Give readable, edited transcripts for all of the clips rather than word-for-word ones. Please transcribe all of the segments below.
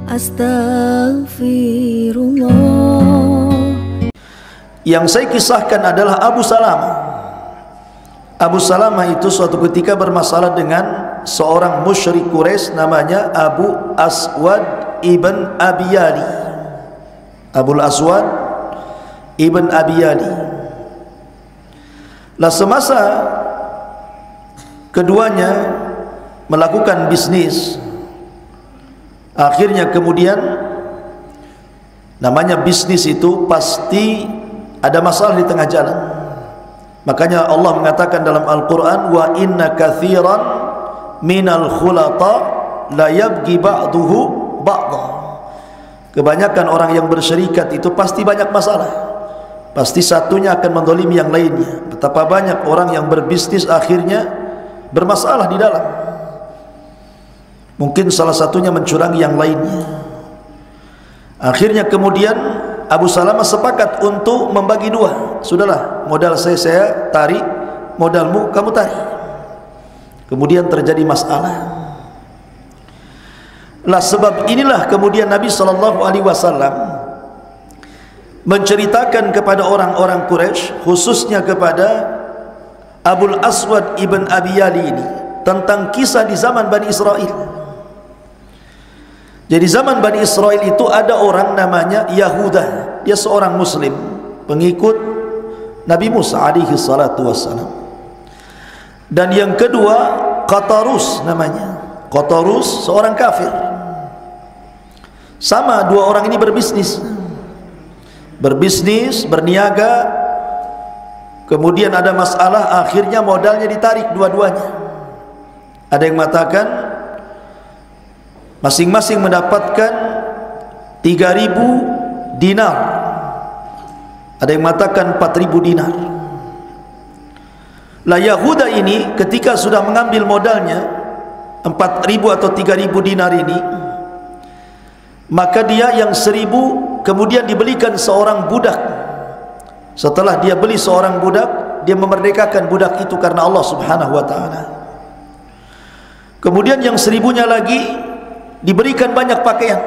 Astaghfirullah. Yang saya kisahkan adalah Abu Salamah. Abu Salamah itu suatu ketika bermasalah dengan seorang musyrik Quraisy namanya Abu Aswad ibn Abiyali. Abu Aswad ibn Abiyali. Lah semasa keduanya melakukan bisnis, akhirnya kemudian namanya bisnis itu pasti ada masalah di tengah jalan. Makanya Allah mengatakan dalam Al-Quran, wa inna kathiran minal khulata la yabgi ba'duhu ba'dah. Kebanyakan orang yang bersyarikat itu pasti banyak masalah, pasti satunya akan mendolimi yang lainnya. Betapa banyak orang yang berbisnis akhirnya bermasalah di dalam, mungkin salah satunya mencurangi yang lainnya. Akhirnya kemudian Abu Salamah sepakat untuk membagi dua. Sudahlah, modal saya tarik, modalmu kamu tarik. Kemudian terjadi masalah. Lah sebab inilah kemudian Nabi SAW menceritakan kepada orang-orang Quraisy, khususnya kepada Abu Aswad ibn Abiyali ini, tentang kisah di zaman Bani Israel. Jadi zaman Bani Israel itu ada orang namanya Yahuda. Dia seorang muslim, pengikut Nabi Musa alaihi salatu wassalam. Dan yang kedua Qatarus namanya. Qatarus seorang kafir. Sama dua orang ini berbisnis, berniaga. Kemudian ada masalah, akhirnya modalnya ditarik dua-duanya. Ada yang mengatakan masing-masing mendapatkan 3.000 dinar, ada yang mengatakan 4.000 dinar. Lah Yahuda ini ketika sudah mengambil modalnya 4.000 atau 3.000 dinar ini, maka dia yang 1.000 kemudian dibelikan seorang budak. Setelah dia beli seorang budak, dia memerdekakan budak itu karena Allah Subhanahu wa ta'ala. Kemudian yang 1.000-nya lagi diberikan banyak pakaian,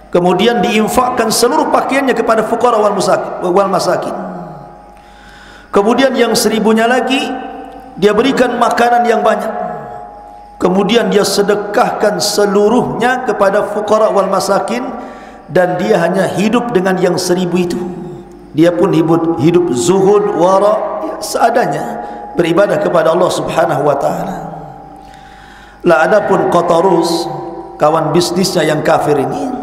kemudian diinfakkan seluruh pakaiannya kepada fuqara wal masakin. Kemudian yang 1.000-nya lagi dia berikan makanan yang banyak, kemudian dia sedekahkan seluruhnya kepada fuqara wal masakin, dan dia hanya hidup dengan yang 1.000 itu. Dia pun hidup zuhud, wara, ya, seadanya, beribadah kepada Allah Subhanahu wa ta'ala. Lah adapun Qatarus, kawan bisnisnya yang kafir ini,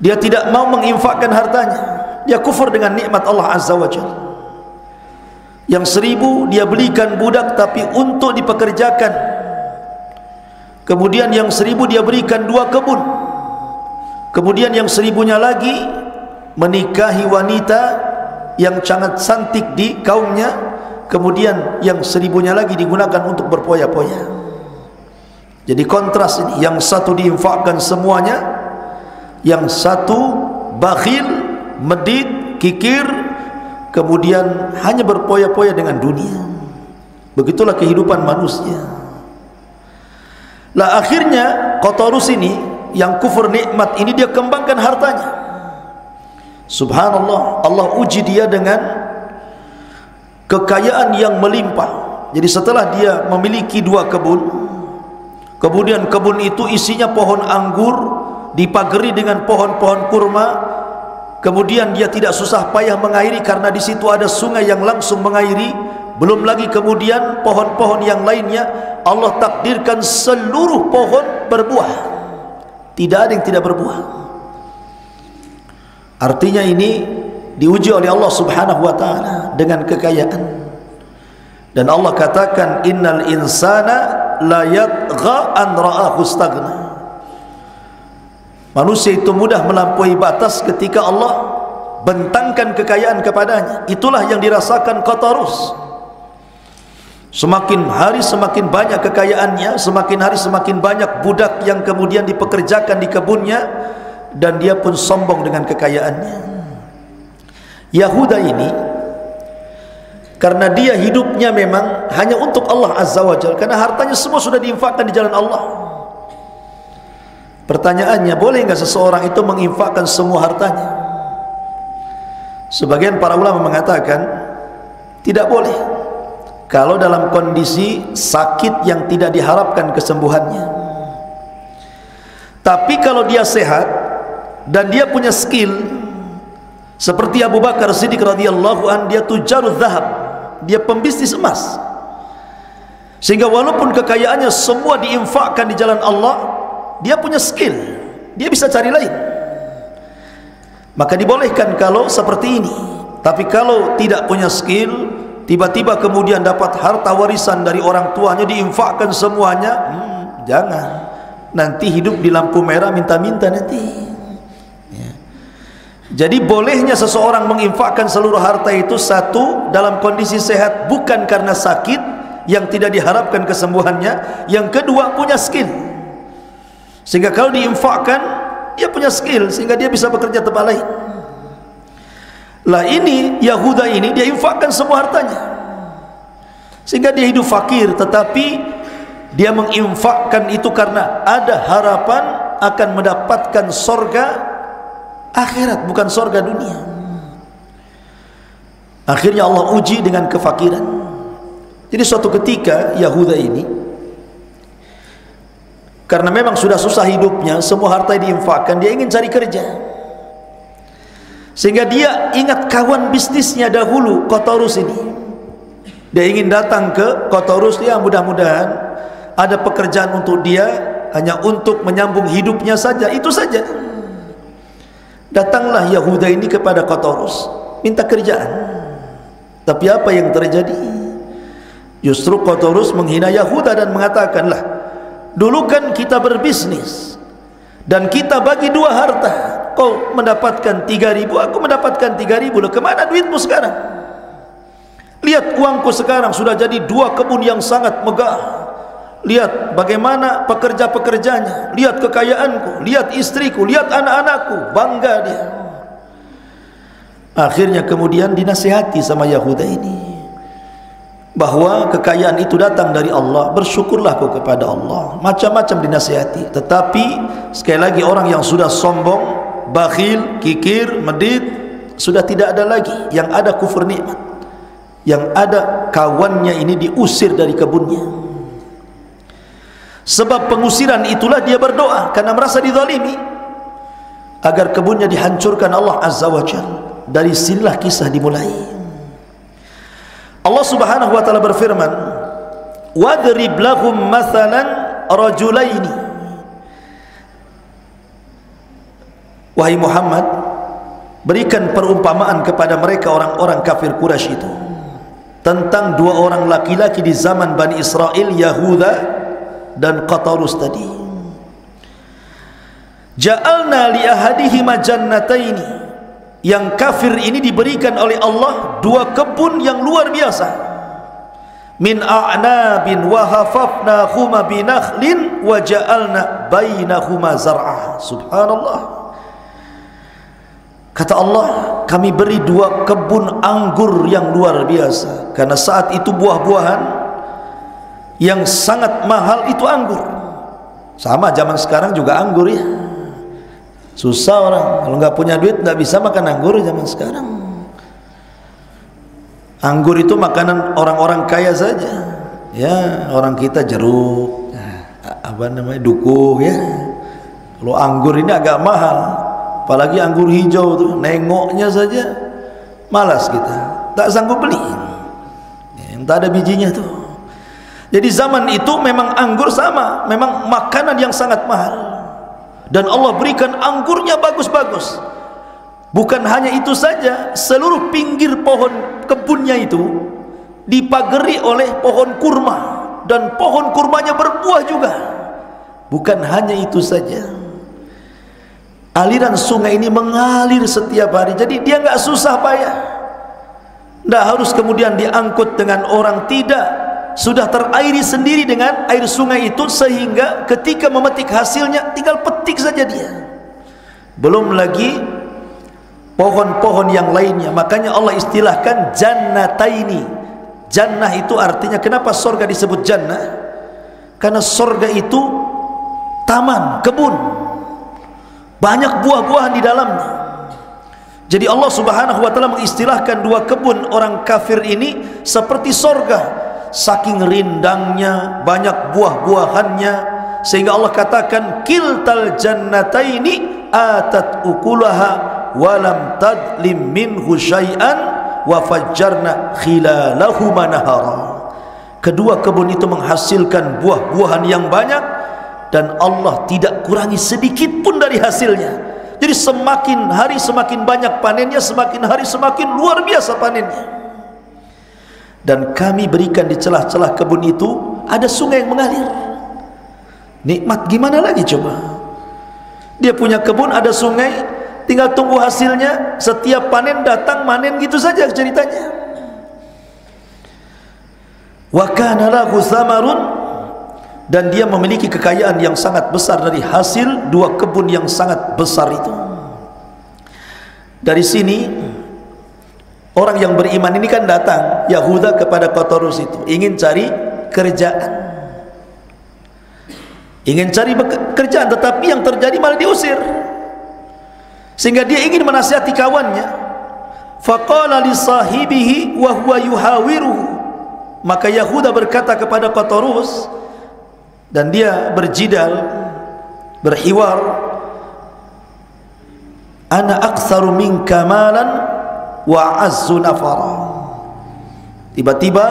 dia tidak mau menginfakkan hartanya. Dia kufur dengan nikmat Allah Azza wa Jalla. Yang 1.000 dia belikan budak tapi untuk dipekerjakan. Kemudian yang 1.000 dia berikan 2 kebun. Kemudian yang 1.000-nya lagi menikahi wanita yang sangat cantik di kaumnya. Kemudian yang 1.000-nya lagi digunakan untuk berpoya-poya. Jadi kontras ini, yang satu diinfakkan semuanya, yang satu bakhil, medit, kikir, kemudian hanya berpoya-poya dengan dunia. Begitulah kehidupan manusia. Lah akhirnya Qatarus ini yang kufur nikmat ini, dia kembangkan hartanya. Subhanallah, Allah uji dia dengan kekayaan yang melimpah. Jadi setelah dia memiliki 2 kebun, kemudian kebun itu isinya pohon anggur, dipagari dengan pohon-pohon kurma. Kemudian dia tidak susah payah mengairi karena di situ ada sungai yang langsung mengairi. Belum lagi kemudian pohon-pohon yang lainnya, Allah takdirkan seluruh pohon berbuah, tidak ada yang tidak berbuah. Artinya ini diuji oleh Allah Subhanahu wa ta'ala dengan kekayaan. Dan Allah katakan, innal insana la yatgha an ra'ahu istaghna. Manusia itu mudah melampaui batas ketika Allah bentangkan kekayaan kepadanya. Itulah yang dirasakan Qatarus. Semakin hari semakin banyak kekayaannya, semakin hari semakin banyak budak yang kemudian dipekerjakan di kebunnya, dan dia pun sombong dengan kekayaannya. Yahuda ini, karena dia hidupnya memang hanya untuk Allah Azza wa Jalla, karena hartanya semua sudah diinfakkan di jalan Allah. Pertanyaannya, boleh nggak seseorang itu menginfakkan semua hartanya? Sebagian para ulama mengatakan tidak boleh kalau dalam kondisi sakit yang tidak diharapkan kesembuhannya. Tapi kalau dia sehat dan dia punya skill, seperti Abu Bakar Siddiq radhiyallahu an, dia tujarul zahab, dia pembisnis emas, sehingga walaupun kekayaannya semua diinfakkan di jalan Allah, dia punya skill, dia bisa cari lain, maka dibolehkan kalau seperti ini. Tapi kalau tidak punya skill, tiba-tiba kemudian dapat harta warisan dari orang tuanya, diinfakkan semuanya, jangan. Nanti hidup di lampu merah minta-minta nanti ya. Jadi bolehnya seseorang menginfakkan seluruh harta itu, satu, dalam kondisi sehat, bukan karena sakit yang tidak diharapkan kesembuhannya. Yang kedua, punya skill, sehingga kalau diinfakkan, dia punya skill sehingga dia bisa bekerja tempat lain. Lah ini Yahuda ini, dia infakkan semua hartanya sehingga dia hidup fakir, tetapi dia menginfakkan itu karena ada harapan akan mendapatkan sorga akhirat, bukan sorga dunia. Akhirnya Allah uji dengan kefakiran. Jadi suatu ketika Yahuda ini, karena memang sudah susah hidupnya, semua harta diinfakkan, dia ingin cari kerja, sehingga dia ingat kawan bisnisnya dahulu, Qatarus ini. Dia ingin datang ke Qatarus, ya mudah-mudahan ada pekerjaan untuk dia, hanya untuk menyambung hidupnya saja, itu saja. Datanglah Yahuda ini kepada Qatarus, minta kerjaan. Tapi apa yang terjadi? Justru Qatarus menghina Yahuda dan mengatakanlah, dulu kan kita berbisnis dan kita bagi dua harta, kau mendapatkan 3.000, aku mendapatkan 3.000, loh kemana duitmu sekarang? Lihat uangku sekarang sudah jadi 2 kebun yang sangat megah. Lihat bagaimana pekerja-pekerjanya, lihat kekayaanku, lihat istriku, lihat anak-anakku, bangga dia. Akhirnya kemudian dinasihati sama Yahuda ini bahwa kekayaan itu datang dari Allah, bersyukurlah kau kepada Allah. Macam-macam dinasihati, tetapi sekali lagi orang yang sudah sombong, bakhil, kikir, medit, sudah tidak ada lagi. Yang ada kufur nikmat, yang ada kawannya ini diusir dari kebunnya. Sebab pengusiran itulah dia berdoa karena merasa dizalimi, agar kebunnya dihancurkan Allah Azza wa Jalla. Dari sinilah kisah dimulai. Allah Subhanahu wa taala berfirman, "Wadrib lahum mathalan rajulaini." Wahai Muhammad, berikan perumpamaan kepada mereka orang-orang kafir Quraisy itu tentang dua orang laki-laki di zaman Bani Israel, Yahuda dan Qatarus tadi. Ja'alna li ahadihima jannataini, yang kafir ini diberikan oleh Allah 2 kebun yang luar biasa, min a'nabin wa hafafnahuma binakhlin wa ja'alna bainahuma zar'a. Subhanallah. Kata Allah, kami beri 2 kebun anggur yang luar biasa, karena saat itu buah-buahan yang sangat mahal itu anggur. Sama zaman sekarang juga anggur ya. Susah orang kalau nggak punya duit nggak bisa makan anggur zaman sekarang. Anggur itu makanan orang-orang kaya saja. Ya, orang kita jeruk, apa namanya, duku ya. Kalau anggur ini agak mahal, apalagi anggur hijau tuh, nengoknya saja malas kita, tak sanggup beli. Yang tak ada bijinya tuh. Jadi zaman itu memang anggur sama, memang makanan yang sangat mahal, dan Allah berikan anggurnya bagus-bagus. Bukan hanya itu saja, seluruh pinggir pohon kebunnya itu dipagari oleh pohon kurma, dan pohon kurmanya berbuah juga. Bukan hanya itu saja, aliran sungai ini mengalir setiap hari, jadi dia nggak susah payah, nggak harus kemudian diangkut dengan orang, tidak. Sudah terairi sendiri dengan air sungai itu, sehingga ketika memetik hasilnya tinggal petik saja dia. Belum lagi pohon-pohon yang lainnya. Makanya Allah istilahkan jannataini. Jannah itu artinya, kenapa surga disebut jannah? Karena surga itu taman, kebun. banyak buah-buahan di dalamnya. Jadi Allah Subhanahu wa taala mengistilahkan dua kebun orang kafir ini seperti sorga, saking rindangnya, banyak buah-buahannya, sehingga Allah katakan kiltal jannataini atat ukulaha walam tadlim minhu syai'an wa fajjarna khilalahuma nahara. Kedua kebun itu menghasilkan buah-buahan yang banyak dan Allah tidak kurangi sedikit pun dari hasilnya. Jadi semakin hari semakin banyak panennya, semakin hari semakin luar biasa panennya. Dan kami berikan di celah-celah kebun itu ada sungai yang mengalir. Nikmat gimana lagi coba? Dia punya kebun, ada sungai, tinggal tunggu hasilnya. Setiap panen datang manen, gitu saja ceritanya. Wa kana lahu thamarun, dan dia memiliki kekayaan yang sangat besar dari hasil dua kebun yang sangat besar itu. Dari sini orang yang beriman ini kan datang Yahuda kepada Qatarus itu, ingin cari kerjaan, ingin cari kerjaan, tetapi yang terjadi malah diusir, sehingga dia ingin menasihati kawannya. Faqala li sahibihi wa huwa yuhawiruhu, maka Yahuda berkata kepada Qatarus, dan dia berjidal, berhiwar, ana aktsaru minka malan wa azzu nafara. Tiba-tiba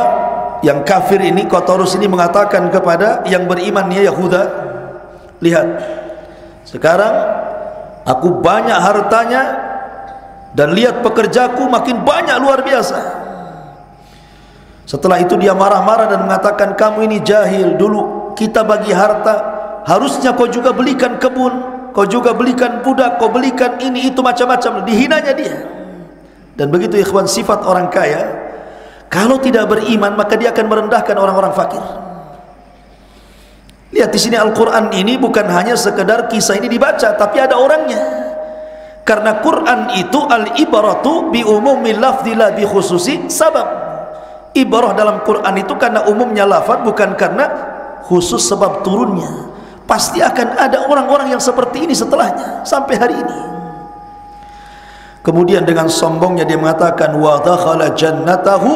yang kafir ini, Qatarus ini, mengatakan kepada yang beriman, ya Yahuda, lihat, sekarang aku banyak hartanya dan lihat pekerjaku makin banyak, luar biasa. Setelah itu dia marah-marah dan mengatakan, kamu ini jahil, dulu kita bagi harta, harusnya kau juga belikan kebun, kau juga belikan budak, kau belikan ini itu, macam-macam. Dihinanya dia. Dan begitu ikhwan sifat orang kaya, kalau tidak beriman maka dia akan merendahkan orang-orang fakir. Lihat di sini Al-Quran ini bukan hanya sekedar kisah ini dibaca, tapi ada orangnya. Karena Quran itu al-ibaratu bi umumil lafzi la bi khususi sabab. Ibarah dalam Quran itu karena umumnya lafaz, bukan karena khusus sebab turunnya. Pasti akan ada orang-orang yang seperti ini setelahnya sampai hari ini. Kemudian dengan sombongnya dia mengatakan, wa dakhala jannatahu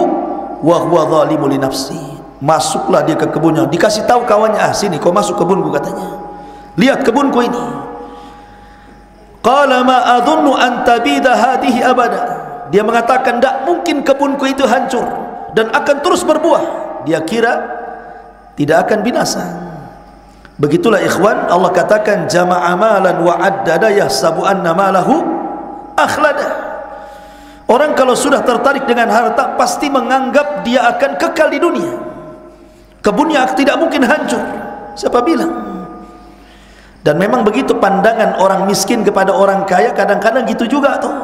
wa huwa zalimu li nafsi. Masuklah dia ke kebunnya, dikasih tahu kawannya, ah sini kau masuk kebunku, katanya. Lihat kebunku ini. Qala ma adhunnu an tabida hadhihi abada. Dia mengatakan, tidak mungkin kebunku itu hancur dan akan terus berbuah. Dia kira tidak akan binasa. Begitulah ikhwan, Allah katakan jama'a malan wa addada yahsabu anna malahu akhlada. Orang kalau sudah tertarik dengan harta pasti menganggap dia akan kekal di dunia, kebunnya tidak mungkin hancur. Siapa bilang? Dan memang begitu pandangan orang miskin kepada orang kaya, kadang-kadang gitu juga tuh.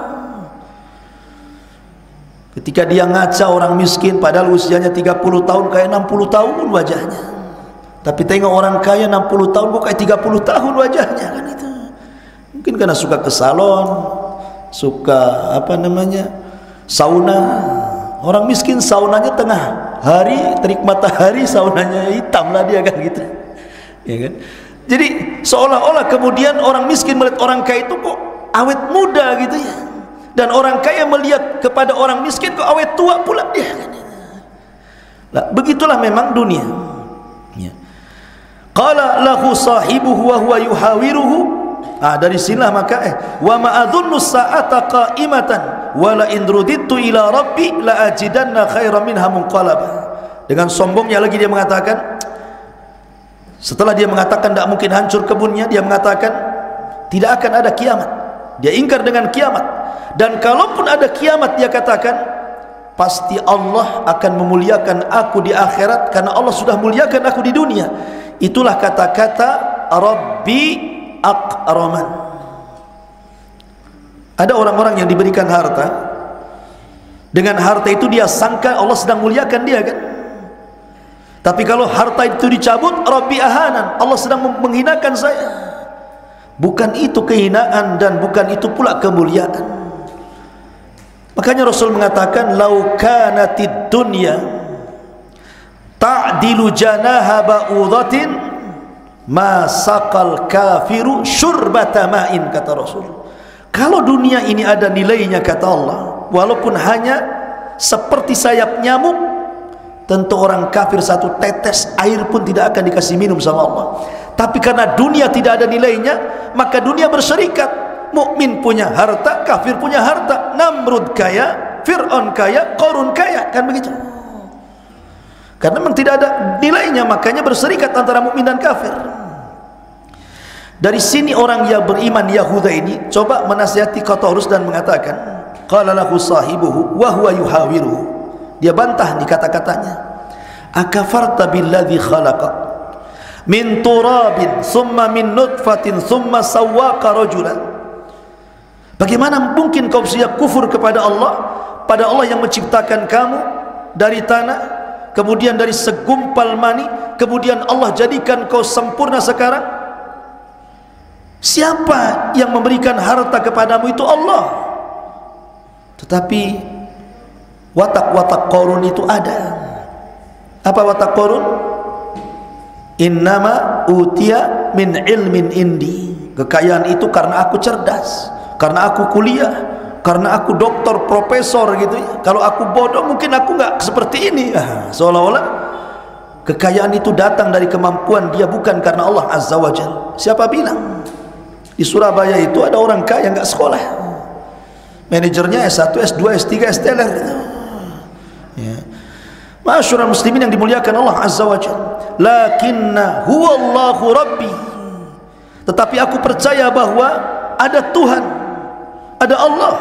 Ketika dia ngaca orang miskin padahal usianya 30 tahun kayak 60 tahun wajahnya, tapi tengok orang kaya 60 tahun kok kayak 30 tahun wajahnya, kan itu. Mungkin karena suka ke salon, suka apa namanya, sauna. Orang miskin saunanya tengah hari, terik matahari, saunanya hitam lah dia, kan gitu, ya kan. Jadi seolah-olah kemudian orang miskin melihat orang kaya itu kok awet muda gitu ya, dan orang kaya melihat kepada orang miskin kok awet tua pula dia. Nah, begitulah memang dunia. Ya. Qala lahu sahibuhu wa huwa yuhawiruhu. Dari sinilah maka wa ma adhunnu sa'ata qa'imatan wa la in rudidtu ila rabbi la ajidanna khairan minha munqalaba. Dengan sombongnya lagi dia mengatakan, setelah dia mengatakan tidak mungkin hancur kebunnya, dia mengatakan tidak akan ada kiamat. Dia ingkar dengan kiamat. Dan kalaupun ada kiamat, dia katakan pasti Allah akan memuliakan aku di akhirat karena Allah sudah muliakan aku di dunia. Itulah kata-kata Rabbi akraman. Ada orang-orang yang diberikan harta, dengan harta itu dia sangka Allah sedang muliakan dia, kan. Tapi kalau harta itu dicabut, Rabbi ahanan, Allah sedang menghinakan saya. Bukan itu kehinaan dan bukan itu pula kemuliaan. Makanya Rasul mengatakan, lau kanatid dunya ta'dilu janaha ba'udhatin masaqal kafiru syurbata ma'in, kata Rasul. Kalau dunia ini ada nilainya, kata Allah, walaupun hanya seperti sayap nyamuk, tentu orang kafir satu tetes air pun tidak akan dikasih minum sama Allah. Tapi karena dunia tidak ada nilainya, maka dunia berserikat. Mukmin punya harta, kafir punya harta. Namrud kaya, Fir'aun kaya, Qarun kaya, kan begitu. Karena memang tidak ada nilainya, makanya berserikat antara mukmin dan kafir. Dari sini orang yang beriman Yahuda ini coba menasihati Qatarus dan mengatakan, qala lahu sahibuhu wa huwa yuhawiruhu. Dia bantah di kata-katanya, akafarta billadzi khalaqa min turabin thumma min nutfatin thumma sawwaqa rajulan. Bagaimana mungkin kau bisa kufur kepada Allah, pada Allah yang menciptakan kamu dari tanah, kemudian dari segumpal mani, kemudian Allah jadikan kau sempurna sekarang? Siapa yang memberikan harta kepadamu? Itu Allah. Tetapi watak-watak Qarun itu ada. Apa watak Qarun? Innama utiya min ilmin indi. Kekayaan itu karena aku cerdas, karena aku kuliah, karena aku doktor, profesor gitu ya. Kalau aku bodoh mungkin aku nggak seperti ini. Seolah-olah kekayaan itu datang dari kemampuan dia, bukan karena Allah Azza wa Jalla. Siapa bilang? Di Surabaya itu ada orang kaya nggak sekolah, manajernya S1, S2, S3, S-teler gitu. Ya. Masyurul muslimin yang dimuliakan Allah Azza wa Jalla, lakinna huwallahu rabbi. Tetapi aku percaya bahwa ada Tuhan, ada Allah.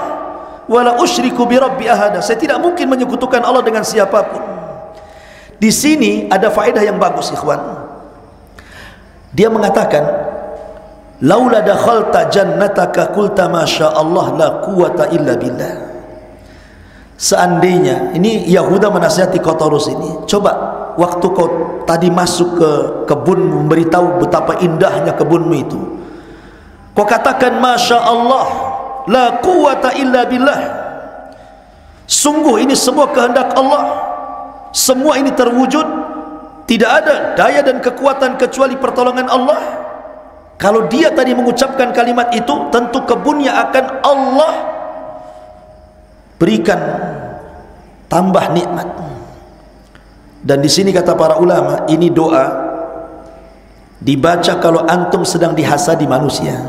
Wala usyriku bi rabbi ahada. Saya tidak mungkin menyekutukan Allah dengan siapapun. Di sini ada faedah yang bagus, ikhwan. Dia mengatakan, laula dakhalta jannataka qulta masya Allah la quwata illa billah. Seandainya, ini Yahuda menasihati Qatarus ini, coba waktu kau tadi masuk ke kebun, memberitahu betapa indahnya kebunmu itu, kau katakan masya Allah la quwata illa billah, sungguh ini semua kehendak Allah, semua ini terwujud, tidak ada daya dan kekuatan kecuali pertolongan Allah. Kalau dia tadi mengucapkan kalimat itu, tentu kebunnya akan Allah berikan tambah nikmat. Dan di sini kata para ulama, ini doa dibaca kalau antum sedang dihasadi manusia.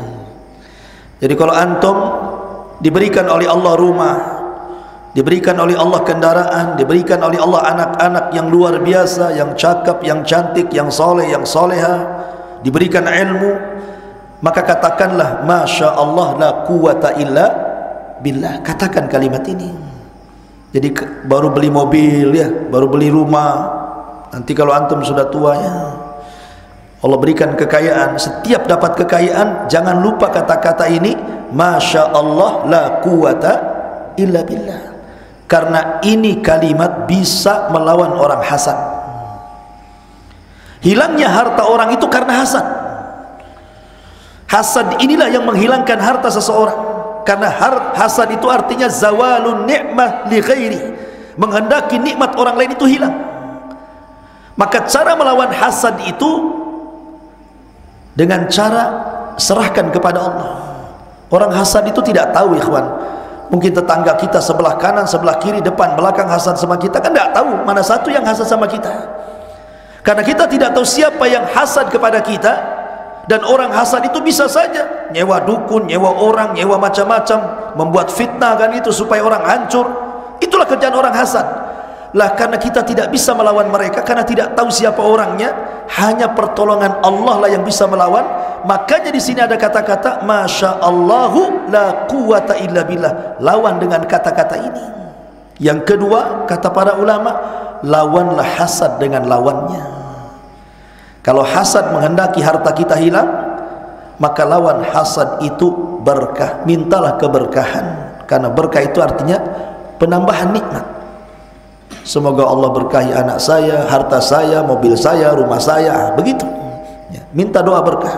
Jadi kalau antum diberikan oleh Allah rumah, diberikan oleh Allah kendaraan, diberikan oleh Allah anak-anak yang luar biasa, yang cakap, yang cantik, yang soleh, yang soleha, diberikan ilmu, maka katakanlah masya Allah la quwata illa billah. Katakan kalimat ini. Jadi baru beli mobil ya, baru beli rumah, nanti kalau antum sudah tua ya, Allah berikan kekayaan, setiap dapat kekayaan jangan lupa kata-kata ini, masya Allah la quwata illa billah. Karena ini kalimat bisa melawan orang hasad. Hilangnya harta orang itu karena hasad. Hasad inilah yang menghilangkan harta seseorang. Karena hasad itu artinya zawalun ni'mah li ghairi, menghendaki nikmat orang lain itu hilang. Maka cara melawan hasad itu dengan cara serahkan kepada Allah. Orang hasad itu tidak tahu, ikhwan. Mungkin tetangga kita sebelah kanan, sebelah kiri, depan, belakang hasad sama kita, kan tidak tahu mana satu yang hasad sama kita. Karena kita tidak tahu siapa yang hasad kepada kita. Dan orang hasad itu bisa saja nyewa dukun, nyewa orang, nyewa macam-macam, membuat fitnah kan itu supaya orang hancur. Itulah kerjaan orang hasad. Lah karena kita tidak bisa melawan mereka, karena tidak tahu siapa orangnya, hanya pertolongan Allah lah yang bisa melawan. Makanya di sini ada kata-kata masya Allahu la quwata illa billah. Lawan dengan kata-kata ini. Yang kedua, kata para ulama, lawanlah hasad dengan lawannya. Kalau hasad menghendaki harta kita hilang, maka lawan hasad itu berkah. Mintalah keberkahan, karena berkah itu artinya penambahan nikmat. Semoga Allah berkahi anak saya, harta saya, mobil saya, rumah saya, begitu ya, minta doa berkah.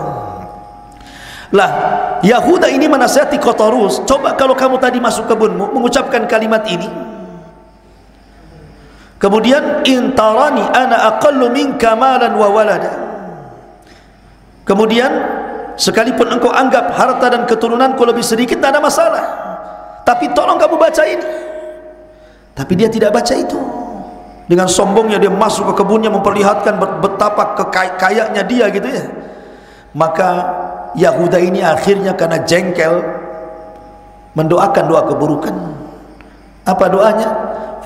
Lah Yahuda ini menasihati Qatarus, coba kalau kamu tadi masuk kebunmu mengucapkan kalimat ini, kemudian intarani ana aqallu minka malan wa walada, Kemudian sekalipun engkau anggap harta dan keturunanku lebih sedikit, tak ada masalah, tapi tolong kamu baca ini. Tapi dia tidak baca itu. Dengan sombongnya dia masuk ke kebunnya, memperlihatkan betapa kayanya dia gitu ya. Maka Yahuda ini akhirnya karena jengkel mendoakan doa keburukan. Apa doanya?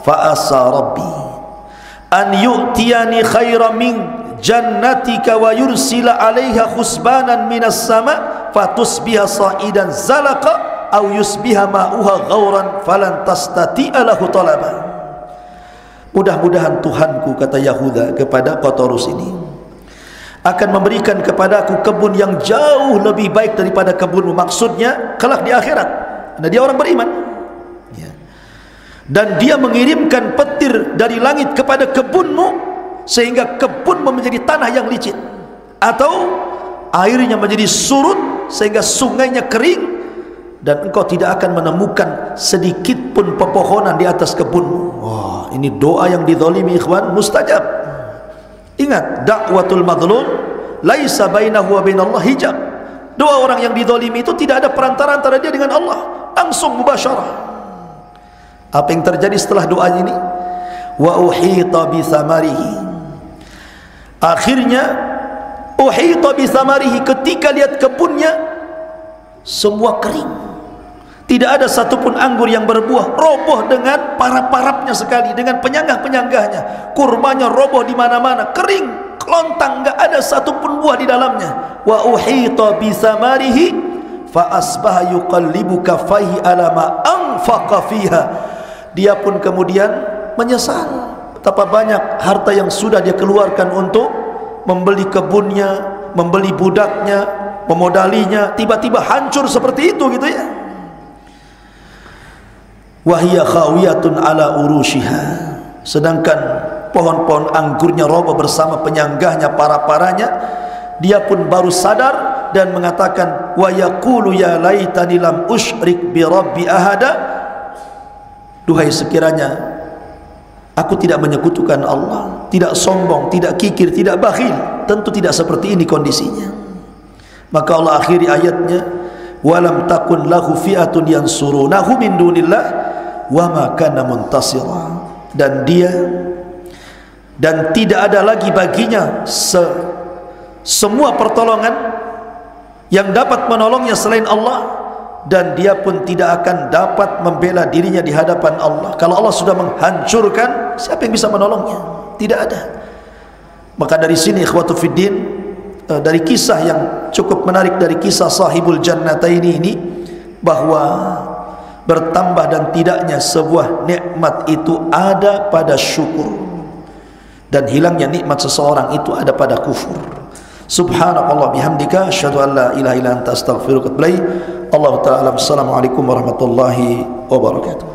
Fa asa rabbi an yu'tiyani khairan min jannatika wa yursila 'alaiha khusbanan minas sama fatusbiha sa'idan zalaqa aw yusbiha ma'uha ghauran falan tastati'a lahu talaba. Mudah-mudahan Tuhanku, kata Yahuda kepada Qatarus ini, akan memberikan kepadaku kebun yang jauh lebih baik daripada kebunmu. Maksudnya kelak di akhirat. Nah, dia orang beriman ya. Dan dia mengirimkan petir dari langit kepada kebunmu, sehingga kebunmu menjadi tanah yang licin, atau airnya menjadi surut sehingga sungainya kering, dan engkau tidak akan menemukan sedikit pun pepohonan di atas kebunmu. Wah, ini doa yang dizalimi ikhwan mustajab. Ingat, dakwatul madlum laisa bainahu wa bainallah hijab. Doa orang yang dizalimi itu tidak ada perantara antara dia dengan Allah, langsung mubasyarah. Apa yang terjadi setelah doa ini? Wa uhita bi thamarihi. Akhirnya uhita bi thamarihi, ketika lihat kebunnya semua kering. Tidak ada satupun anggur yang berbuah, roboh dengan parap-parapnya sekali, dengan penyangga-penyanggahnya. Kurmanya roboh di mana-mana, kering, kelontang, enggak ada satupun buah di dalamnya. Wa uhita bi thamarihi fa asbaha yuqallibu kaffaihi ala ma anfaqa fiha. Dia pun kemudian menyesal betapa banyak harta yang sudah dia keluarkan untuk membeli kebunnya, membeli budaknya, memodalinya, tiba-tiba hancur seperti itu gitu ya. Wahia khawiyatun ala urushiha, sedangkan pohon-pohon anggurnya roboh bersama penyanggahnya, para-paranya. Dia pun baru sadar dan mengatakan, wa yaqulu ya laitani lam usyrik bi rabbi ahada. Duhai sekiranya aku tidak menyekutukan Allah, tidak sombong, tidak kikir, tidak bakhil. Tentu tidak seperti ini kondisinya. Maka Allah akhiri ayatnya, walam takun lahu fi'atun yansurunahu min dunillah wa ma kana muntasira. Dan tidak ada lagi baginya semua pertolongan yang dapat menolongnya selain Allah, dan dia pun tidak akan dapat membela dirinya di hadapan Allah. Kalau Allah sudah menghancurkan, siapa yang bisa menolongnya? Tidak ada. Maka dari sini ikhwatu fiddin, dari kisah yang cukup menarik dari kisah sahibul jannataini ini, bahwa bertambah dan tidaknya sebuah nikmat itu ada pada syukur, dan hilangnya nikmat seseorang itu ada pada kufur. Subhanakallah bihamdika asyhadu an la ilaha illa anta astaghfiruka wa atubu ilaik. Allah taala. Assalamualaikum warahmatullahi wabarakatuh.